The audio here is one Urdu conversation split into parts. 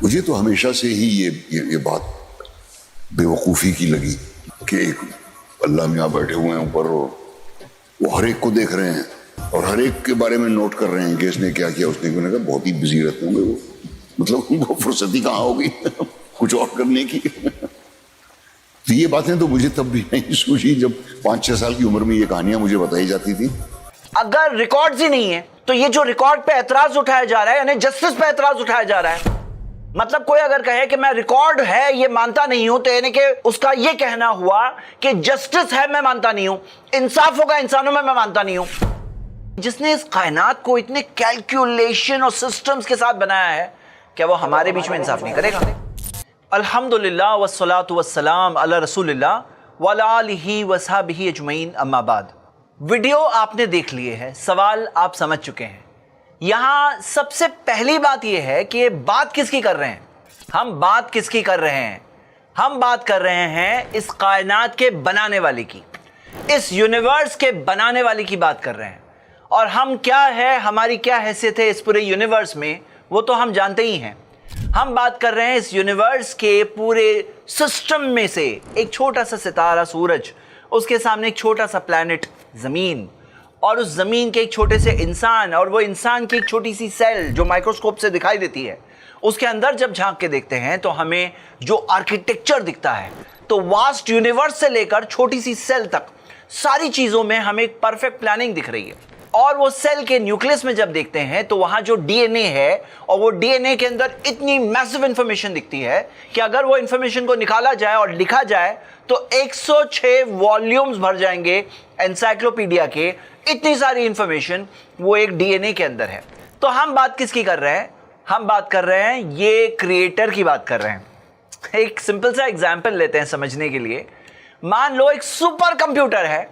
مجھے تو ہمیشہ سے ہی یہ بات بیوقوفی کی لگی کہ ایک اللہ میاں بیٹھے ہوئے ہیں اوپر اور وہ ہر ایک کو دیکھ رہے ہیں اور ہر ایک کے بارے میں نوٹ کر رہے ہیں کہ اس نے کیا کیا، اس نے کیا، بہت ہی بزی رہتے ہوں گے وہ، مطلب ان کو فرصت ہی کہاں ہوگی کچھ اور کرنے کی۔ تو یہ باتیں تو مجھے تب بھی نہیں سوچی جب 5-6 سال کی عمر میں یہ کہانیاں مجھے بتائی جاتی تھی۔ اگر ریکارڈز ہی نہیں ہے تو یہ جو ریکارڈ پہ اعتراض اٹھایا جا رہا ہے، یعنی جسٹس پہ اعتراض اٹھایا جا رہا ہے، مطلب کوئی اگر کہے کہ میں ریکارڈ ہے یہ مانتا نہیں ہوں، تو یعنی کہ اس کا یہ کہنا ہوا کہ جسٹس ہے میں مانتا نہیں ہوں، انصاف ہوگا انسانوں میں مانتا نہیں ہوں۔ جس نے اس کائنات کو اتنے کیلکولیشن اور سسٹمز کے ساتھ بنایا ہے، کیا وہ ہمارے بیچ میں انصاف نہیں کرے گا؟ الحمدللہ والصلاة والسلام علی رسول اللہ وعلی آلہ وصحبہ اجمعین، اما بعد۔ ویڈیو آپ نے دیکھ لیے ہے، سوال آپ سمجھ چکے ہیں۔ یہاں سب سے پہلی بات یہ ہے کہ بات کس کی کر رہے ہیں؟ ہم بات کس کی کر رہے ہیں؟ ہم بات کر رہے ہیں اس کائنات کے بنانے والے کی، اس یونیورس کے بنانے والے کی بات کر رہے ہیں۔ اور ہم کیا ہے، ہماری کیا حیثیت ہے اس پورے یونیورس میں، وہ تو ہم جانتے ہی ہیں۔ ہم بات کر رہے ہیں اس یونیورس کے پورے سسٹم میں سے ایک چھوٹا سا ستارہ سورج، اس کے سامنے ایک چھوٹا سا پلانٹ زمین، اور اس زمین کے ایک چھوٹے سے انسان، اور وہ انسان کی ایک چھوٹی سی سیل جو مائکروسکوپ سے دکھائی دیتی ہے۔ اس کے اندر جب جھانک کے دیکھتے ہیں تو ہمیں جو آرکیٹیکچر دکھتا ہے، تو واسٹ یونیورس سے لے کر چھوٹی سی سیل تک ساری چیزوں میں ہمیں ایک پرفیکٹ پلاننگ دکھ رہی ہے۔ اور وہ سیل کے نیوکلیس میں جب دیکھتے ہیں تو وہاں جو ڈی این اے ہے، اور وہ ڈی این اے کے اندر اتنی میسو انفارمیشن دکھتی ہے کہ اگر وہ انفارمیشن کو نکالا جائے اور لکھا جائے تو 106 والیومز بھر جائیں گے انسائکلوپیڈیا کے، اتنی ساری انفارمیشن وہ ایک ڈی این اے کے اندر ہے۔ تو ہم بات کس کی کر رہے ہیں؟ ہم بات کر رہے ہیں یہ کریٹر کی بات کر رہے ہیں۔ ایک سمپل سا ایگزامپل لیتے ہیں سمجھنے کے لیے۔ مان لو ایک سپر کمپیوٹر ہے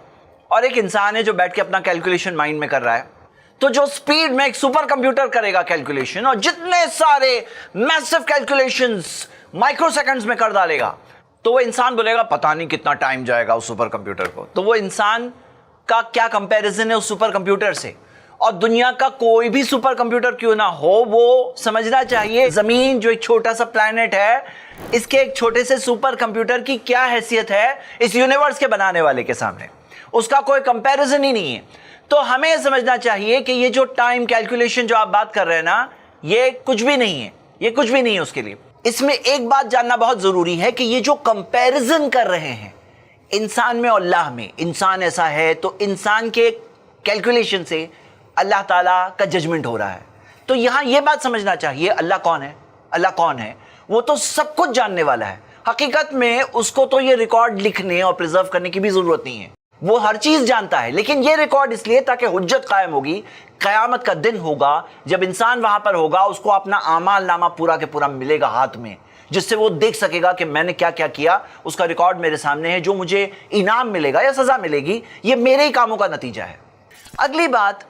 اور ایک انسان ہے جو بیٹھ کے اپنا کیلکولیشن مائنڈ میں کر رہا ہے۔ تو جو سپیڈ میں ایک سپر کمپیوٹر کرے گا کیلکولیشن، اور جتنے سارے میسو کیلکولیشنز مائکرو سیکنڈز میں کر ڈالے گا، تو وہ انسان بولے گا پتہ نہیں کتنا ٹائم جائے گا اس سپر کمپیوٹر کو۔ تو وہ انسان کا کیا کمپیریزن ہے اس سپر کمپیوٹر سے؟ اور دنیا کا کوئی بھی سپر کمپیوٹر کیوں نہ ہو، وہ سمجھنا چاہیے زمین جو ایک چھوٹا سا پلانٹ ہے، اس کے ایک چھوٹے سے سپر کمپیوٹر کی کیا حیثیت ہے اس یونیورس کے بنانے والے کے سامنے؟ اس کا کوئی کمپیریزن ہی نہیں ہے۔ تو ہمیں یہ سمجھنا چاہیے کہ یہ جو ٹائم کیلکولیشن جو آپ بات کر رہے ہیں نا، یہ کچھ بھی نہیں ہے، یہ کچھ بھی نہیں ہے اس کے لیے۔ اس میں ایک بات جاننا بہت ضروری ہے کہ یہ جو کمپیریزن کر رہے ہیں انسان میں اور اللہ میں، انسان ایسا ہے تو انسان کے کیلکولیشن سے اللہ تعالیٰ کا ججمنٹ ہو رہا ہے۔ تو یہاں یہ بات سمجھنا چاہیے اللہ کون ہے؟ اللہ کون ہے؟ وہ تو سب کچھ جاننے والا ہے۔ حقیقت میں اس کو تو یہ ریکارڈ لکھنے اور پریزرو کرنے کی بھی ضرورت نہیں ہے، وہ ہر چیز جانتا ہے۔ لیکن یہ ریکارڈ اس لیے تاکہ حجت قائم ہوگی، قیامت کا دن ہوگا جب انسان وہاں پر ہوگا، اس کو اپنا اعمال نامہ پورا کے پورا ملے گا ہاتھ میں، جس سے وہ دیکھ سکے گا کہ میں نے کیا کیا کیا، اس کا ریکارڈ میرے سامنے ہے۔ جو مجھے انعام ملے گا یا سزا ملے گی، یہ میرے ہی کاموں کا نتیجہ ہے۔ اگلی بات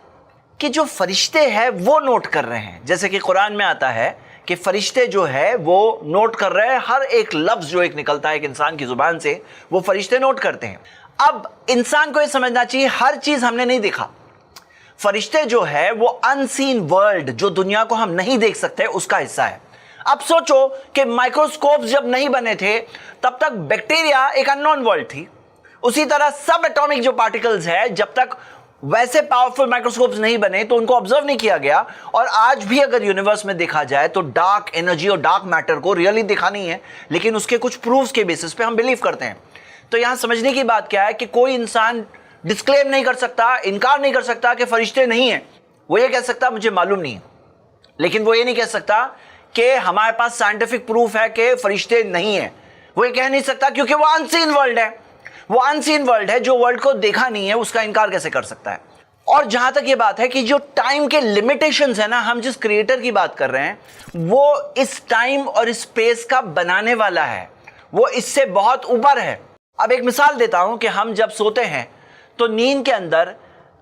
کہ جو فرشتے ہیں وہ نوٹ کر رہے ہیں، جیسے کہ قرآن میں آتا ہے کہ فرشتے جو ہے وہ نوٹ کر رہے ہیں، ہر ایک لفظ جو ایک نکلتا ہے ایک انسان کی زبان سے، وہ فرشتے نوٹ کرتے ہیں۔ اب انسان کو یہ سمجھنا چاہیے ہر چیز ہم نے نہیں دیکھا۔ فرشتے جو ہے وہ ان سین ورلڈ، جو دنیا کو ہم نہیں دیکھ سکتے، اس کا حصہ ہے۔ اب سوچو کہ مائکروسکوپ جب نہیں بنے تھے تب تک بیکٹیریا ایک ان نون ورلڈ تھی، اسی طرح سب ایٹامک جو پارٹیکلز ہیں جب تک ویسے پاورفل مائکروسکوپس نہیں بنے تو ان کو آبزرو نہیں کیا گیا۔ اور آج بھی اگر یونیورس میں دیکھا جائے تو ڈارک انرجی اور ڈارک میٹر کو ریئلی دیکھا نہیں ہے، لیکن اس کے کچھ پروفز کے بیسس پہ ہم بلیو کرتے ہیں۔ تو یہاں سمجھنے کی بات کیا ہے کہ کوئی انسان ڈسکلیم نہیں کر سکتا، انکار نہیں کر سکتا کہ فرشتے نہیں ہیں۔ وہ یہ کہہ سکتا مجھے معلوم نہیں ہے، لیکن وہ یہ نہیں کہہ سکتا کہ ہمارے پاس سائنٹیفک پروف ہے کہ فرشتے نہیں ہیں۔ وہ یہ کہہ نہیں سکتا کیونکہ وہ ان سین ورلڈ ہے، وہ ان سین ورلڈ ہے، جو ورلڈ کو دیکھا نہیں ہے اس کا انکار کیسے کر سکتا ہے؟ اور جہاں تک یہ بات ہے کہ جو ٹائم کے لیمیٹیشنز ہیں نا، ہم جس کریٹر کی بات کر رہے ہیں وہ اس ٹائم اور اسپیس کا بنانے والا ہے، وہ اس سے بہت اوپر ہے۔ اب ایک مثال دیتا ہوں کہ ہم جب سوتے ہیں تو نیند کے اندر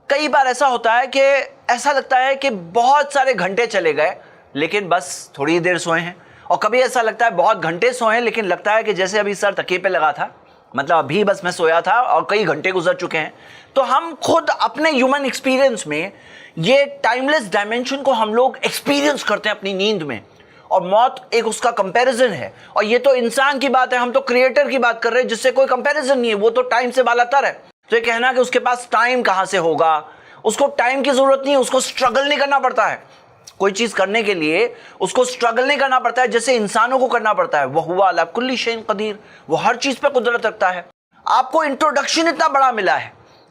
کئی بار ایسا ہوتا ہے کہ ایسا لگتا ہے کہ بہت سارے گھنٹے چلے گئے لیکن بس تھوڑی دیر سوئے ہیں، اور کبھی ایسا لگتا ہے بہت گھنٹے سوئے ہیں لیکن لگتا ہے کہ جیسے ابھی سر تکیے پہ لگا تھا، مطلب ابھی بس میں سویا تھا اور کئی گھنٹے گزر چکے ہیں۔ تو ہم خود اپنے ہیومن ایکسپیرینس میں یہ ٹائم لیس ڈائمینشن کو ہم لوگ ایکسپیرینس کرتے ہیں اپنی نیند میں، اور موت ایک اس کا کمپیریزن ہے. اور یہ تو انسان کی بات ہے, ہم تو کریٹر کی بات کر رہے ہیں جس سے کوئی کمپیریزن نہیں ہے, وہ تو ٹائم سے بالا تر ہے. تو یہ کہنا کہ اس کے پاس ٹائم کہاں سے ہوگا, اس کو ٹائم کی ضرورت نہیں ہے, اس کو سٹرگل نہیں کرنا پڑتا ہے. کوئی چیز کرنے کے لیے اس کو سٹرگل نہیں کرنا پڑتا ہے جیسے انسانوں کو کرنا پڑتا ہے. وَهُوَ عَلَى كُلِّ شَيْءٍ قَدِيرٌ, وہ ہر چیز پہ قدرت رکھتا ہے. آپ کو انٹروڈکشن اتنا بڑا ملا ہے,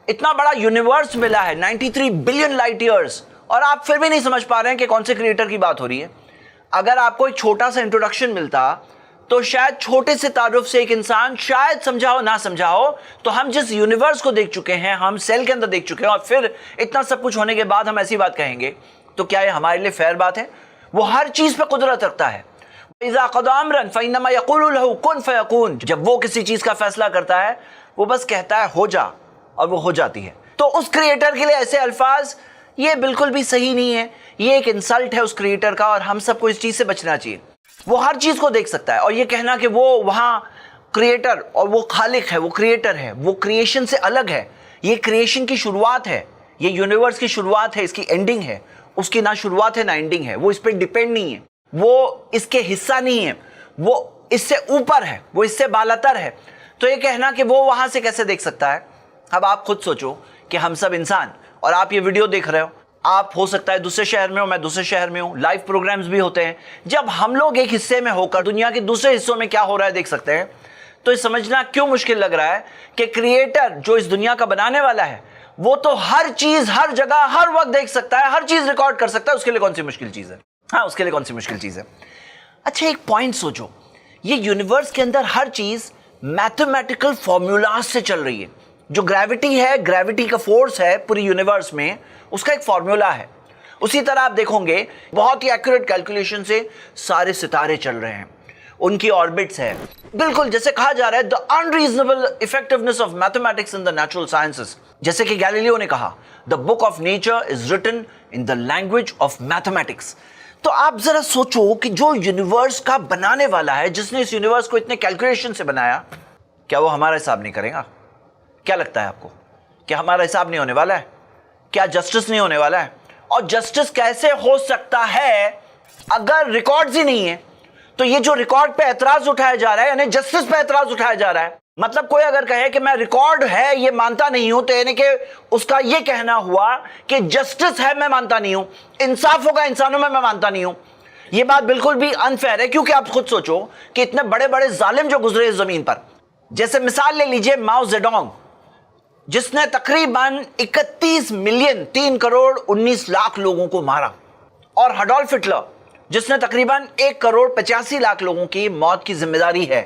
اتنا بڑا یونیورس ملا ہے, 93 بلین لائٹ ایئرز, اور آپ پھر بھی نہیں سمجھ پا رہے ہیں کہ کون سے کریٹر کی بات ہو رہی ہے. اگر آپ کو ایک چھوٹا سا انٹروڈکشن ملتا تو شاید چھوٹے سے تعارف سے ایک انسان شاید سمجھا ہو نہ سمجھا ہو, تو ہم جس یونیورس کو دیکھ چکے ہیں, ہم سیل کے اندر دیکھ چکے ہیں, اور پھر اتنا سب کچھ ہونے کے بعد ہم ایسی بات کہیں گے, تو کیا یہ ہمارے لیے فیئر بات ہے؟ وہ ہر چیز پہ قدرت رکھتا ہے. اذا قضى امرا فانما يقول له كن فيكون, جب وہ کسی چیز کا فیصلہ کرتا ہے وہ بس کہتا ہے ہو جا, اور وہ ہو جاتی ہے. تو اس کریٹر کے لیے ایسے الفاظ یہ بالکل بھی صحیح نہیں ہے, یہ ایک انسلٹ ہے اس کریٹر کا, اور ہم سب کو اس چیز سے بچنا چاہیے. وہ ہر چیز کو دیکھ سکتا ہے, اور یہ کہنا کہ وہ وہاں کریٹر اور وہ خالق ہے, وہ کریٹر ہے, وہ کریشن سے الگ ہے. یہ کریشن کی شروعات ہے, یہ یونیورس کی شروعات ہے, اس کی اینڈنگ ہے, اس کی نہ شروعات ہے نہ اینڈنگ ہے. وہ اس پہ ڈیپینڈ نہیں ہے, وہ اس کے حصہ نہیں ہے, وہ اس سے اوپر ہے, وہ اس سے بالاتر ہے. تو یہ کہنا کہ وہ وہاں سے کیسے دیکھ سکتا ہے؟ اب آپ خود سوچو کہ ہم سب انسان, اور آپ یہ ویڈیو دیکھ رہے ہو, آپ ہو سکتا ہے دوسرے شہر میں ہو, میں دوسرے شہر میں ہوں, لائیو پروگرامز بھی ہوتے ہیں. جب ہم لوگ ایک حصے میں ہو کر دنیا کے دوسرے حصوں میں کیا ہو رہا ہے دیکھ سکتے ہیں, تو یہ سمجھنا کیوں مشکل لگ رہا ہے کہ کریٹر جو اس دنیا کا بنانے والا ہے وہ تو ہر چیز, ہر جگہ, ہر وقت دیکھ سکتا ہے, ہر چیز ریکارڈ کر سکتا ہے. اس کے لیے کون سی مشکل چیز ہے؟ ہاں, اس کے لیے کون سی مشکل چیز ہے؟ اچھا ایک پوائنٹ سوچو, یہ یونیورس کے اندر ہر چیز میتھمیٹیکل فارمولاز سے چل رہی ہے. جو گریوٹی ہے, گریوٹی کا فورس ہے پوری یونیورس میں, اس کا ایک فارمولا ہے. اسی طرح آپ دیکھو گے بہت ہی ایکوریٹ کیلکولیشن سے سارے ستارے چل رہے ہیں, ان کی آربٹس ہے, بالکل جیسے کہا جا رہا ہے the unreasonable effectiveness of mathematics in the natural sciences. جیسے کہ گیلیلیو نے کہا the book of nature is written in the language of mathematics. تو آپ ذرا سوچو کہ جو یونیورس کا بنانے والا ہے, جس نے اس یونیورس کو اتنے کیلکولیشن سے بنایا, کیا وہ ہمارا حساب نہیں کرے گا؟ کیا لگتا ہے آپ کو, کیا ہمارا حساب نہیں ہونے والا ہے؟ کیا جسٹس نہیں ہونے والا ہے؟ اور جسٹس کیسے ہو سکتا ہے اگر ریکارڈز ہی نہیں ہے؟ تو یہ جو ریکارڈ پہ اعتراض اٹھایا جا رہا ہے, یعنی جسٹس پہ اعتراض اٹھایا جا رہا ہے, مطلب کوئی اگر کہے کہ میں ریکارڈ ہے یہ مانتا نہیں ہوں, تو یعنی کہ اس کا یہ کہنا ہوا کہ جسٹس ہے میں مانتا نہیں ہوں, انصاف ہوگا انسانوں میں مانتا نہیں ہوں. یہ بات بالکل بھی انفیئر ہے, کیونکہ آپ خود سوچو کہ اتنے بڑے بڑے ظالم جو گزرے اس زمین پر, جیسے مثال لے لیجئے ماؤ زیڈونگ, جس نے تقریباً 31 ملین 3 کروڑ 19 لاکھ لوگوں کو مارا, اور ہڈولف ہٹلر جس نے تقریباً 1 کروڑ 85 لاکھ لوگوں کی موت کی ذمہ داری ہے.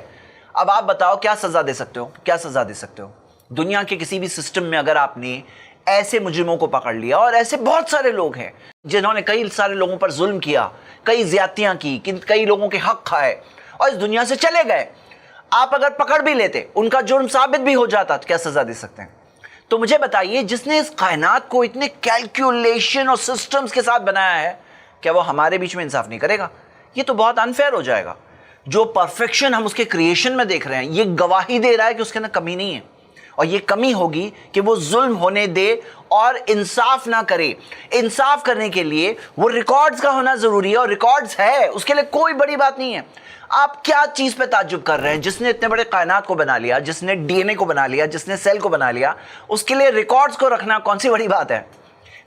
اب آپ بتاؤ کیا سزا دے سکتے ہو, کیا سزا دے سکتے ہو؟ دنیا کے کسی بھی سسٹم میں اگر آپ نے ایسے مجرموں کو پکڑ لیا, اور ایسے بہت سارے لوگ ہیں جنہوں نے کئی سارے لوگوں پر ظلم کیا, کئی زیادتیاں کی, کئی لوگوں کے حق کھائے اور اس دنیا سے چلے گئے, آپ اگر پکڑ بھی لیتے, ان کا جرم ثابت بھی ہو جاتا, تو کیا سزا دے سکتے ہیں؟ تو مجھے بتائیے جس نے اس کائنات کو اتنے کیلکولیشن اور سسٹمز کے ساتھ بنایا ہے, کیا وہ ہمارے بیچ میں انصاف نہیں کرے گا؟ یہ تو بہت انفیئر ہو جائے گا. جو پرفیکشن ہم اس کے کریشن میں دیکھ رہے ہیں, یہ گواہی دے رہا ہے کہ اس کے اندر کمی نہیں ہے, اور یہ کمی ہوگی کہ وہ ظلم ہونے دے اور انصاف نہ کرے. انصاف کرنے کے لیے وہ ریکارڈز کا ہونا ضروری ہے, اور ریکارڈز ہے, اس کے لیے کوئی بڑی بات نہیں ہے. آپ کیا چیز پہ تعجب کر رہے ہیں؟ جس نے اتنے بڑے کائنات کو بنا لیا, جس نے ڈی این اے کو بنا لیا, جس نے سیل کو بنا لیا, اس کے لیے ریکارڈز کو رکھنا کون سی بڑی بات ہے؟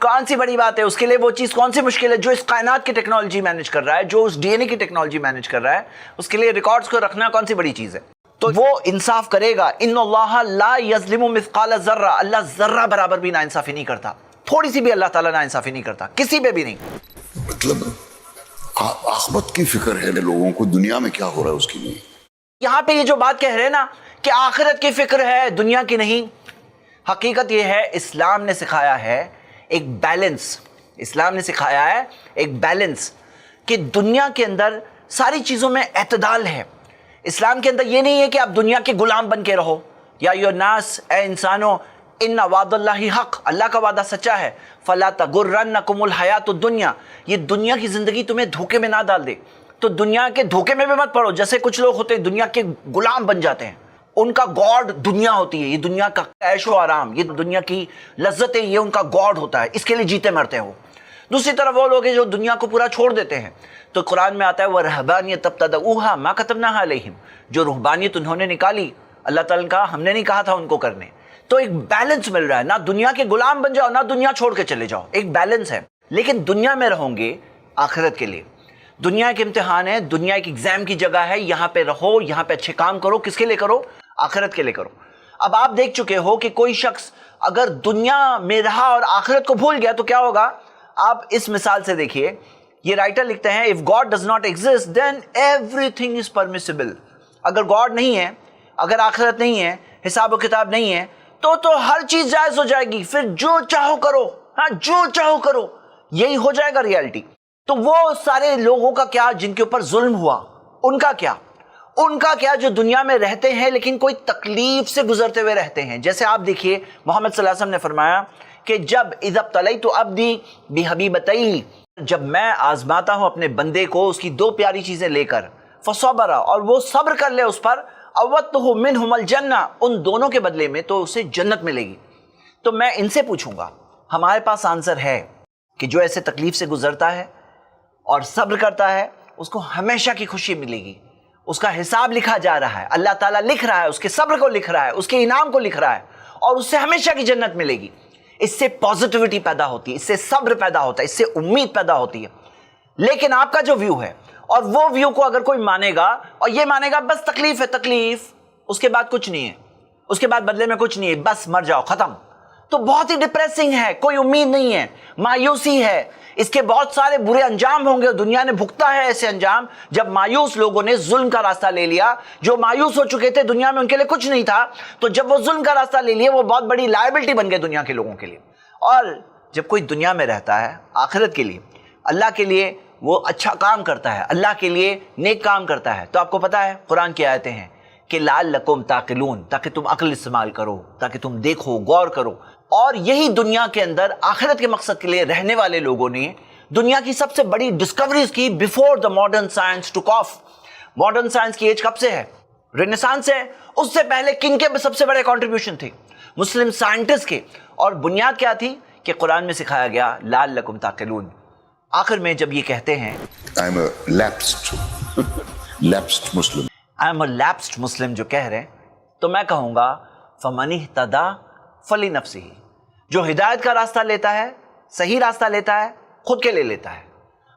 کون سی بڑی بات ہے؟ اس کے لیے وہ چیز کون سی مشکل ہے جو اس کائنات کی ٹیکنالوجی مینج کر رہا ہے, جو اس ڈی این اے کی ٹیکنالوجی مینج کر رہا ہے, اس کے لیے ریکارڈز کو رکھنا کون سی بڑی چیز ہے؟ تو وہ انصاف کرے گا. ان اللہ لا یظلم مثقال ذرہ, اللہ ذرہ برابر بھی ناانصافی نہیں کرتا, تھوڑی سی بھی اللہ تعالیٰ ناانصافی نہیں کرتا, کسی پہ بھی نہیں. مطلب آخرت کی فکر ہے لوگوں کو, دنیا میں کیا ہو رہا ہے اس کی نہیں. یہاں پہ یہ جو بات کہہ رہے ہیں نا کہ آخرت کی فکر ہے دنیا کی نہیں, حقیقت یہ ہے اسلام نے سکھایا ہے ایک بیلنس, اسلام نے سکھایا ہے ایک بیلنس, کہ دنیا کے اندر ساری چیزوں میں اعتدال ہے. اسلام کے اندر یہ نہیں ہے کہ آپ دنیا کے غلام بن کے رہو. یا ایھا الناس, اے انسانوں, ان وعد اللہ حق, اللہ کا وعدہ سچا ہے, فلا تغرنکم الحیات الدنیا, یہ دنیا کی زندگی تمہیں دھوکے میں نہ ڈال دے. تو دنیا کے دھوکے میں بھی مت پڑو. جیسے کچھ لوگ ہوتے ہیں دنیا کے غلام بن جاتے ہیں, ان کا گاڈ دنیا ہوتی ہے, یہ دنیا کا عیش و آرام, یہ دنیا کی لذتیں, یہ ان کا گاڈ ہوتا ہے, اس کے لیے جیتے مرتے ہیں وہ. دوسری طرف وہ لوگ ہیں جو دنیا کو پورا چھوڑ دیتے ہیں. تو قرآن میں آتا ہے وَرَهْبَانِيَةً ابْتَدَعُوهَا مَا كَتَبْنَاهَا عَلَيْهِمْ, جو رہبانیت انہوں نے نکالی, اللہ تعالیٰ نے کہا ہم نے نہیں کہا تھا ان کو کرنے. تو ایک بیلنس مل رہا ہے, نہ دنیا کے غلام بن جاؤ نہ دنیا چھوڑ کے چلے جاؤ, ایک بیلنس ہے. لیکن دنیا میں رہوں گے آخرت کے لیے. دنیا ایک امتحان ہے, دنیا ایک ایگزام کی جگہ ہے, یہاں پہ رہو, یہاں پہ اچھے کام کرو. کس کے لیے کرو؟ آخرت کے لیے کرو. اب آپ دیکھ چکے ہو کہ کوئی شخص اگر دنیا میں رہا اور آخرت کو بھول گیا تو کیا ہوگا. آپ اس مثال سے دیکھیے, یہ رائٹر لکھتے ہیں if God does not exist then everything is permissible. اگر گاڈ نہیں ہے, اگر آخرت نہیں ہے, حساب و کتاب نہیں ہے, تو ہر چیز جائز ہو جائے گی. پھر جو چاہو کرو, ہاں جو چاہو کرو, یہی ہو جائے گا ریالٹی. تو وہ سارے لوگوں کا کیا جن کے اوپر ظلم ہوا, ان کا کیا جو دنیا میں رہتے ہیں لیکن کوئی تکلیف سے گزرتے ہوئے رہتے ہیں. جیسے آپ دیکھیے محمد صلی اللہ علیہ وسلم نے فرمایا کہ جب اذا ابتلیت عبدی بحبیبتیہ, جب میں آزماتا ہوں اپنے بندے کو اس کی دو پیاری چیزیں لے کر, فصبر, اور وہ صبر کر لے اس پر, اوتہ منہم الجنہ, ان دونوں کے بدلے میں تو اسے جنت ملے گی. تو میں ان سے پوچھوں گا, ہمارے پاس آنسر ہے کہ جو ایسے تکلیف سے گزرتا ہے اور صبر کرتا ہے اس کو ہمیشہ کی خوشی ملے گی. اس کا حساب لکھا جا رہا ہے, اللہ تعالیٰ لکھ رہا ہے, اس کے صبر کو لکھ رہا ہے, اس کے انعام کو لکھ رہا ہے, اور اس سے ہمیشہ کی جنت ملے گی. اس سے پازیٹیوٹی پیدا ہوتی ہے, اس سے صبر پیدا ہوتا ہے, اس سے امید پیدا ہوتی ہے. لیکن آپ کا جو ویو ہے, اور وہ ویو کو اگر کوئی مانے گا اور یہ مانے گا بس تکلیف ہے تکلیف, اس کے بعد کچھ نہیں ہے, اس کے بعد بدلے میں کچھ نہیں ہے, بس مر جاؤ ختم, تو بہت ہی ڈپریسنگ ہے, کوئی امید نہیں ہے, مایوسی ہے. اس کے بہت سارے برے انجام ہوں گے, دنیا نے بھگتا ہے ایسے انجام جب مایوس لوگوں نے ظلم کا راستہ لے لیا. جو مایوس ہو چکے تھے دنیا میں ان کے لیے کچھ نہیں تھا, تو جب وہ ظلم کا راستہ لے لیے وہ بہت بڑی لائبلٹی بن گئے دنیا کے لوگوں کے لیے. اور جب کوئی دنیا میں رہتا ہے آخرت کے لیے, اللہ کے لیے وہ اچھا کام کرتا ہے, اللہ کے لیے نیک کام کرتا ہے, تو آپ کو پتا ہے قرآن کی آیتیں ہیں کہ لعلکم تعقلون, تاکہ تم عقل استعمال کرو, تاکہ تم دیکھو غور کرو. اور یہی دنیا کے اندر آخرت کے مقصد کے لیے رہنے والے لوگوں نے دنیا کی سب سے بڑی ڈسکوریز کی بیفور دا ماڈرن سائنس ٹوک آف. ماڈرن سائنس کی ایج کب سے ہے؟ رینیسانس ہے. اس سے پہلے کن کے سب سے بڑے کنٹریبیوشن تھے؟ مسلم سائنٹسٹ کے. اور بنیاد کیا تھی کہ قرآن میں سکھایا گیا لعلکم تعقلون. آخر میں جب یہ کہتے ہیں I am a lapsed Muslim. I am a lapsed Muslim جو کہہ رہے ہیں, تو میں کہوں گا فَمَنِ اهْتَدَىٰ فَلِنَفْسِهِ, جو ہدایت کا راستہ لیتا ہے, صحیح راستہ لیتا ہے, خود کے لیے لیتا ہے.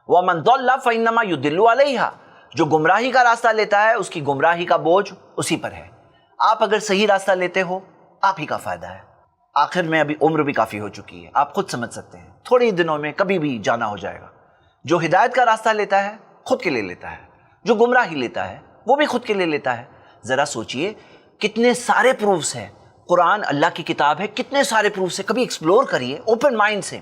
وَمَنْ ضَلَّ فَإِنَّمَا يُضِلُّ عَلَيْهَا, جو گمراہی کا راستہ لیتا ہے اس کی گمراہی کا بوجھ اسی پر ہے. آپ اگر صحیح راستہ لیتے ہو آپ ہی کا فائدہ ہے. آخر میں ابھی عمر بھی کافی ہو چکی ہے, آپ خود سمجھ سکتے ہیں, تھوڑے ہی دنوں میں کبھی بھی جانا ہو جائے گا. جو ہدایت کا راستہ لیتا ہے خود کے لیے لیتا ہے, جو گمراہی لیتا ہے وہ بھی خود کے لیے لیتا ہے. ذرا سوچئے کتنے سارے پروفز ہیں, قرآن اللہ کی کتاب ہے, کتنے سارے پروفز ہیں, کبھی ایکسپلور کریے اوپن مائنڈ سے.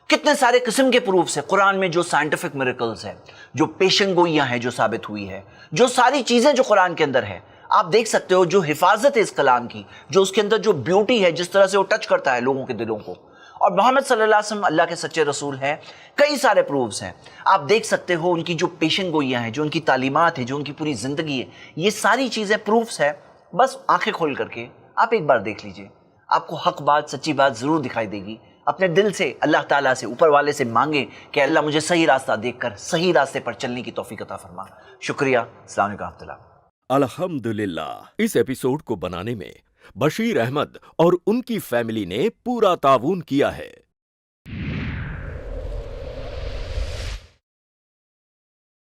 کتنے سارے قسم کے پروفز ہیں قرآن میں, جو سائنٹیفک میریکلز ہیں, جو پیشن گوئیاں ہیں جو ثابت ہوئی ہے, جو ساری چیزیں جو قرآن کے اندر ہے. آپ دیکھ سکتے ہو جو حفاظت ہے اس کلام کی, جو اس کے اندر جو بیوٹی ہے, جس طرح سے وہ ٹچ کرتا ہے لوگوں کے دلوں کو. اور محمد صلی اللہ علیہ وسلم اللہ کے سچے رسول ہیں. کئی سارے پروفز ہیں, آپ دیکھ سکتے ہو ان کی جو پیشن گوئیاں ہیں, جو ان کی تعلیمات ہیں, جو ان کی پوری زندگی ہے, یہ ساری چیزیں پروفز ہیں. بس آنکھیں کھول کر کے آپ ایک بار دیکھ لیجئے, آپ کو حق بات سچی بات ضرور دکھائی دے گی. اپنے دل سے اللہ تعالیٰ سے, اوپر والے سے مانگیں کہ اللہ مجھے صحیح راستہ دیکھ کر صحیح راستے پر چلنے کی توفیق عطا فرما. شکریہ. السلام علیکم ورحمۃ اللہ. الحمدللہ اس ایپیسوڈ کو بنانے میں بشیر احمد اور ان کی فیملی نے پورا تعاون کیا ہے.